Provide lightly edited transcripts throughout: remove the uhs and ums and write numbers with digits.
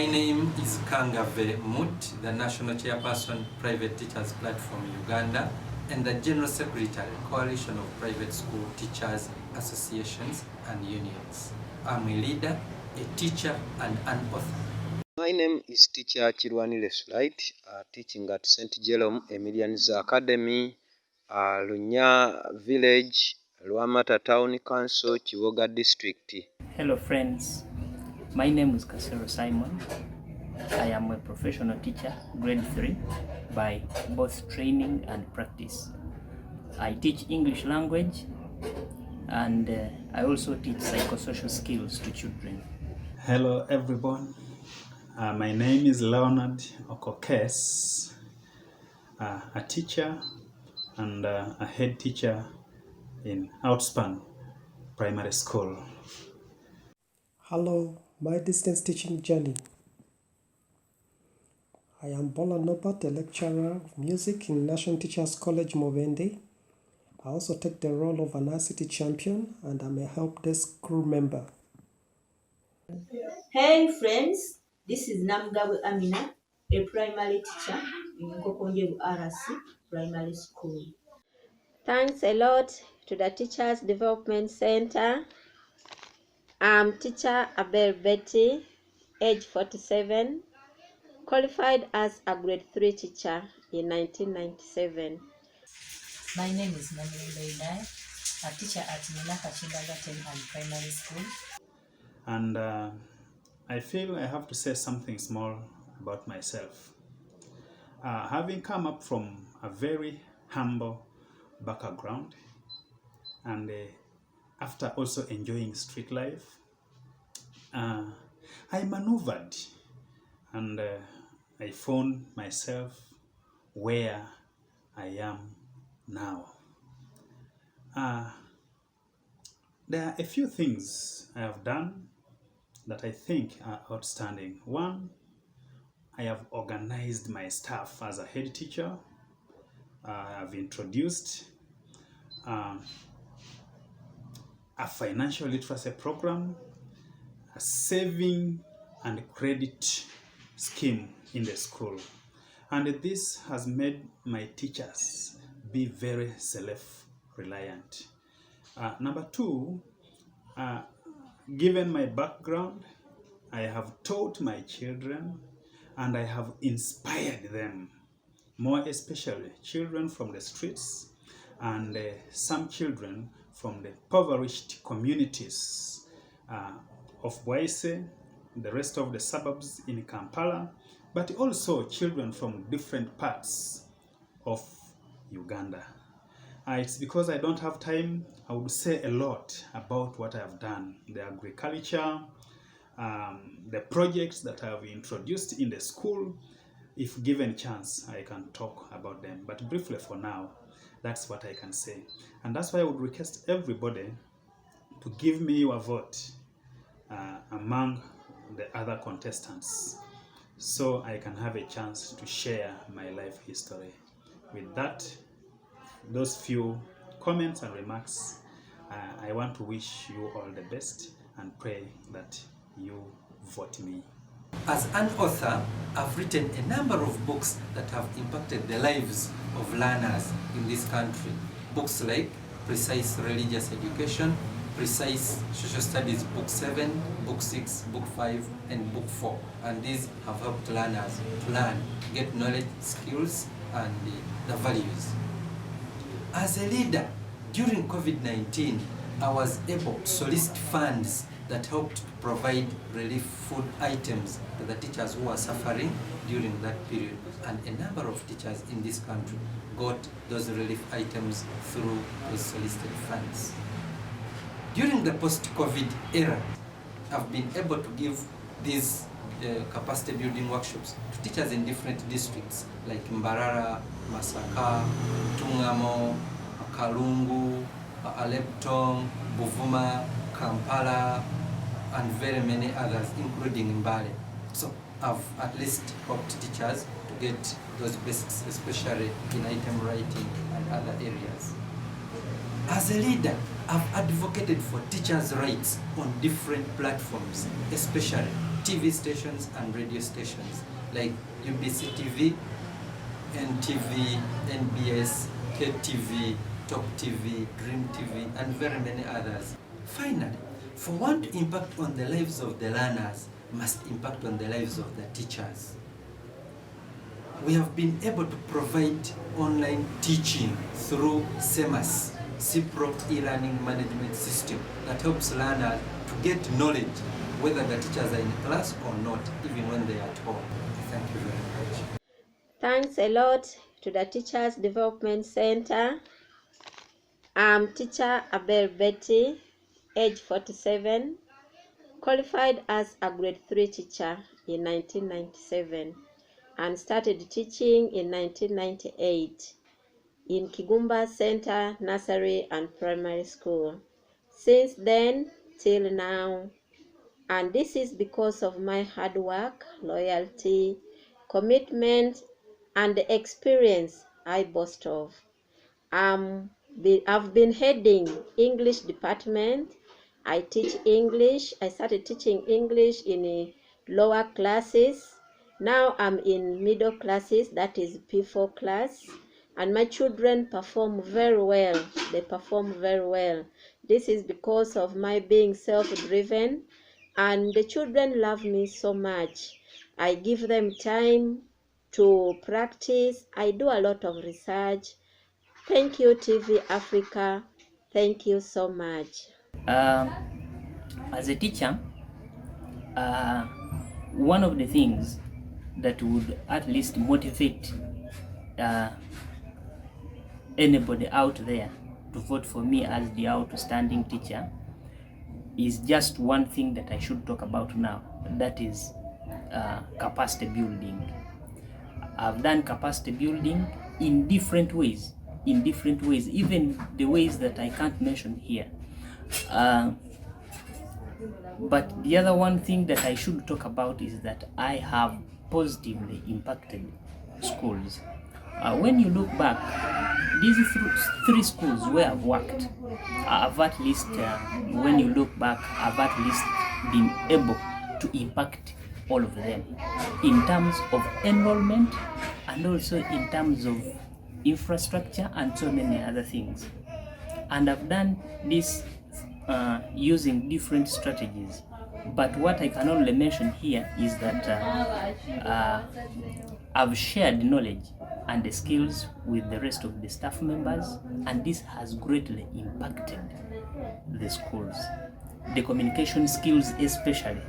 My name is Kangave Mut, the National Chairperson, Private Teachers Platform Uganda, and the General Secretary, Coalition of Private School Teachers Associations and Unions. I'm a leader, a teacher, and an author. My name is Teacher Kirwanile Slight, teaching at St. Jerome Emilian's Academy, Lunya Village, Lwamata Town Council, Kivoga District. Hello friends, my name is Kasero Simon. I am a professional teacher, grade 3, by both training and practice. I teach English language and I also teach psychosocial skills to children. Hello everyone, my name is Leonard Okokes, a teacher and a head teacher in Outspan Primary School. Hello, my distance teaching journey. I am Bola Nobat, a lecturer of music in National Teachers College Mobende. I also take the role of an ICT champion and I'm a help desk crew member. Hey friends, this is Namgawe Amina, a primary teacher in Nkokonjebu RC Primary School. Thanks a lot to the Teachers Development Center. I'm teacher Abel Betty, age 47, qualified as a grade 3 teacher in 1997. My name is Manuel Leidai, a teacher at Minaka Kindergarten and Primary School. And I feel I have to say something small about myself. Having come up from a very humble background and after also enjoying street life, I maneuvered and I found myself where I am now. There are a few things I have done that I think are outstanding. One, I have organized my staff as a head teacher. I have introduced a financial literacy program, a saving and credit scheme in the school. And this has made my teachers be very self-reliant. Number two, given my background, I have taught my children and I have inspired them, more especially children from the streets and some children from the impoverished communities of Bwaise, the rest of the suburbs in Kampala, but also children from different parts of Uganda. It's because I don't have time. I would say a lot about what I have done. The agriculture, the projects that I have introduced in the school. If given a chance, I can talk about them. But briefly for now, that's what I can say. And that's why I would request everybody to give me your vote among the other contestants so I can have a chance to share my life history. With that, those few comments and remarks, I want to wish you all the best and pray that you vote me. As an author, I've written a number of books that have impacted the lives of learners in this country. Books like Precise Religious Education, Precise Social Studies Book 7, Book 6, Book 5, and Book 4. And these have helped learners to learn, get knowledge, skills, and the values. As a leader, during COVID-19, I was able to solicit funds that helped provide relief food items to the teachers who were suffering during that period. And a number of teachers in this country got those relief items through those solicited funds. During the post-COVID era, I've been able to give these capacity building workshops to teachers in different districts like Mbarara, Masaka, Tungamo, Kalungu, Aleptong, Buvuma, Kampala, and very many others, including Mbale. So I've at least helped teachers to get those basics, especially in item writing and other areas. As a leader, I've advocated for teachers' rights on different platforms, especially TV stations and radio stations like UBC TV, NTV, NBS, KTV, Top TV, Dream TV, and very many others. Finally, for one to impact on the lives of the learners, must impact on the lives of the teachers. We have been able to provide online teaching through SEMAS, CPRO e-learning management system, that helps learners to get knowledge whether the teachers are in class or not, even when they are at home. Thank you very much. Thanks a lot to the Teachers Development Center. I'm teacher Abel Betty, age 47, qualified as a grade 3 teacher in 1997 and started teaching in 1998 in Kigumba Center Nursery and Primary School. Since then till now, and this is because of my hard work, loyalty, commitment, and the experience I boast of. I've been heading English department. I teach English. I started teaching English in lower classes. Now I'm in middle classes, that is P4 class. And my children perform very well. They perform very well. This is because of my being self-driven. And the children love me so much. I give them time to practice. I do a lot of research. Thank you, TV Africa. Thank you so much. As a teacher, one of the things that would at least motivate anybody out there to vote for me as the outstanding teacher is just one thing that I should talk about now. That is capacity building. I've done capacity building in different ways, even the ways that I can't mention here. But the other one thing that I should talk about is that I have positively impacted schools. When you look back, these three schools where I've worked, I've at least, when you look back, I've at least been able to impact all of them in terms of enrollment and also in terms of infrastructure and so many other things. And I've done this using different strategies. But what I can only mention here is that I've shared knowledge and the skills with the rest of the staff members, and this has greatly impacted the schools. The communication skills especially,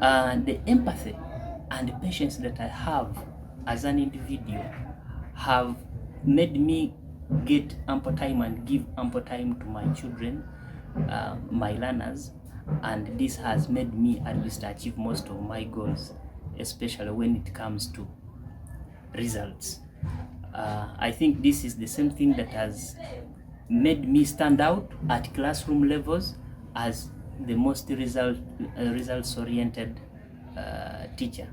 the empathy and the patience that I have as an individual have made me get ample time and give ample time to my children, my learners, and this has made me at least achieve most of my goals, especially when it comes to results. I think this is the same thing that has made me stand out at classroom levels as the most results-oriented teacher.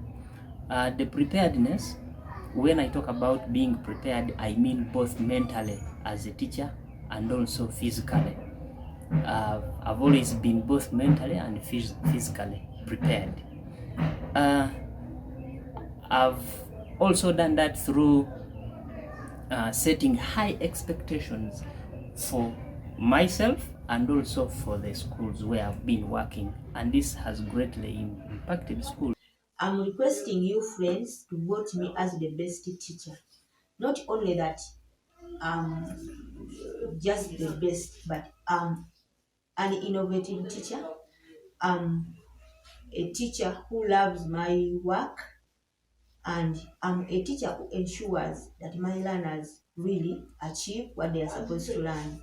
The preparedness, when I talk about being prepared, I mean both mentally as a teacher and also physically. I've always been both mentally and physically prepared. I've also done that through setting high expectations for myself and also for the schools where I've been working, and this has greatly impacted schools. I'm requesting you friends to vote me as the best teacher. Not only that I'm just the best, but I'm an innovative teacher. I'm a teacher who loves my work, and I'm a teacher who ensures that my learners really achieve what they are supposed to learn.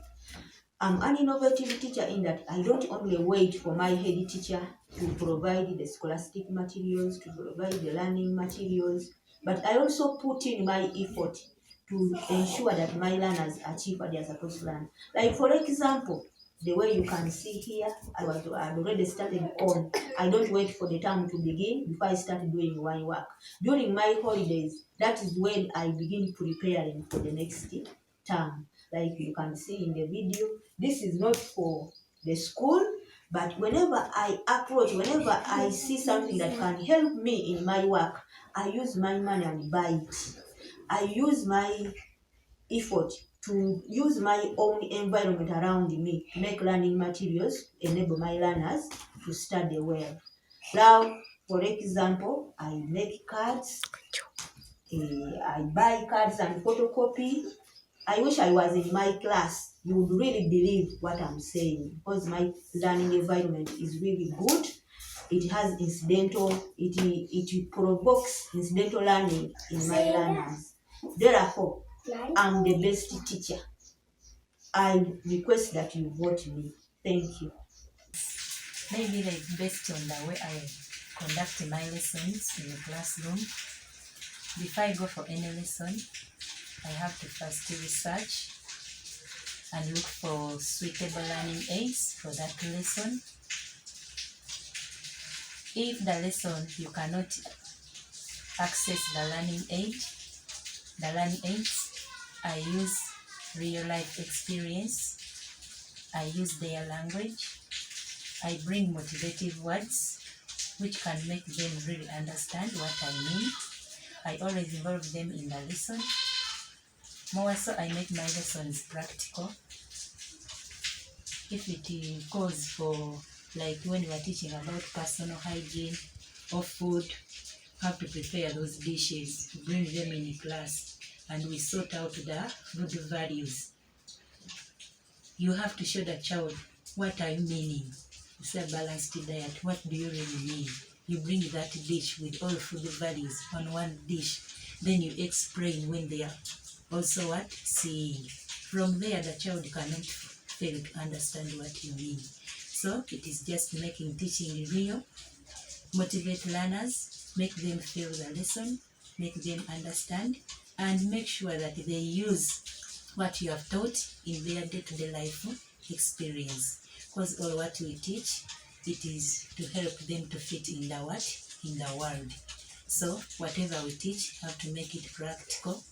I'm an innovative teacher in that I don't only wait for my head teacher to provide the scholastic materials, to provide the learning materials, but I also put in my effort to ensure that my learners achieve what they are supposed to learn. Like for example, the way you can see here, I had already started on. I don't wait for the term to begin before I start doing my work. During my holidays, that is when I begin preparing for the next term. Like you can see in the video, this is not for the school. But whenever I see something that can help me in my work, I use my money and buy it. I use my effort to use my own environment around me to make learning materials, enable my learners to study well. Now, for example, I make cards, I buy cards and photocopy. I wish I was in my class. You would really believe what I'm saying, because my learning environment is really good. It has it provokes incidental learning in my learners. Therefore, I'm the best teacher. I request that you vote me. Thank you. Maybe like based on the way I conduct my lessons in the classroom. Before I go for any lesson, I have to first research and look for suitable learning aids for that lesson. If the lesson you cannot access the learning aids, I use real life experience. I use their language. I bring motivative words which can make them really understand what I mean. I always involve them in the lesson. More so, I make my lessons practical. If it goes for, like when we are teaching about personal hygiene or food, how to prepare those dishes, bring them in class, and we sort out the good values. You have to show the child, what are you meaning? It's a balanced diet. What do you really mean? You bring that dish with all food values on one dish. Then you explain when they are also what? Seeing. From there, the child cannot fail to understand what you mean. So it is just making teaching real, motivate learners, make them feel the lesson, make them understand, and make sure that they use what you have taught in their day-to-day life experience. Because all what we teach, it is to help them to fit in the what? In the world. So whatever we teach, have to make it practical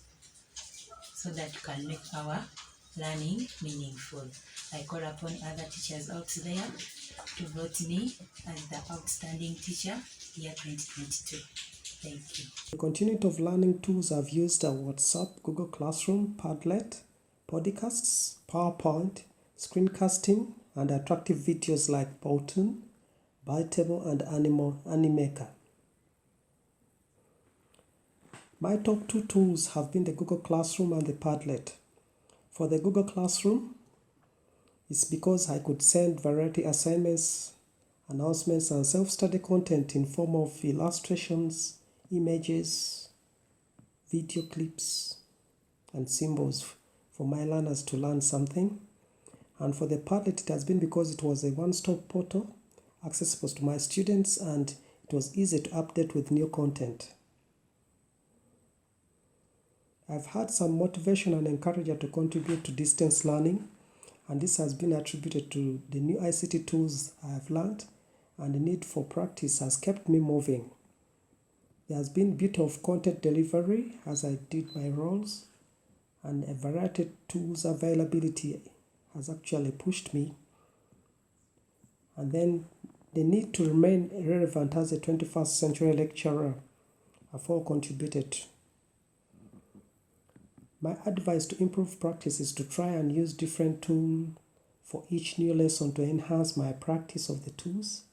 so that we can make our learning meaningful. I call upon other teachers out there to vote me as the outstanding teacher year 2022. Thank you. The continuity of learning tools I've used are WhatsApp, Google Classroom, Padlet, podcasts, PowerPoint, screencasting, and attractive videos like Powtoon, Bytable, and Animaker. My top two tools have been the Google Classroom and the Padlet. For the Google Classroom, it's because I could send variety assignments, announcements, and self-study content in form of illustrations, images, video clips, and symbols for my learners to learn something. And for the Padlet, it has been because it was a one-stop portal accessible to my students, and it was easy to update with new content. I've had some motivation and encouragement to contribute to distance learning, and this has been attributed to the new ICT tools I have learned, and the need for practice has kept me moving. There has been a bit of content delivery as I did my roles, and a variety of tools availability has actually pushed me. And then the need to remain relevant as a 21st century lecturer have all contributed. My advice to improve practice is to try and use different tools for each new lesson to enhance my practice of the tools.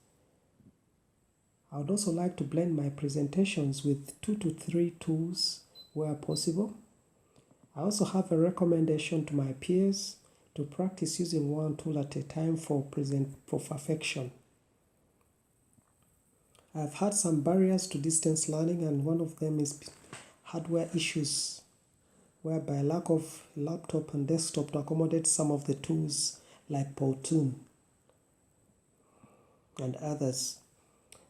I would also like to blend my presentations with 2 to 3 tools where possible. I also have a recommendation to my peers to practice using one tool at a time for perfection. I've had some barriers to distance learning, and one of them is hardware issues, whereby lack of laptop and desktop to accommodate some of the tools like Powtoon and others.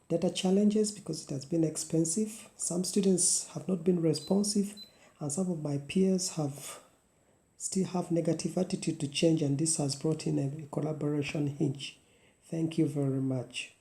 Data challenges because it has been expensive. Some students have not been responsive, and some of my peers still have negative attitude to change, and this has brought in a collaboration hinge. Thank you very much.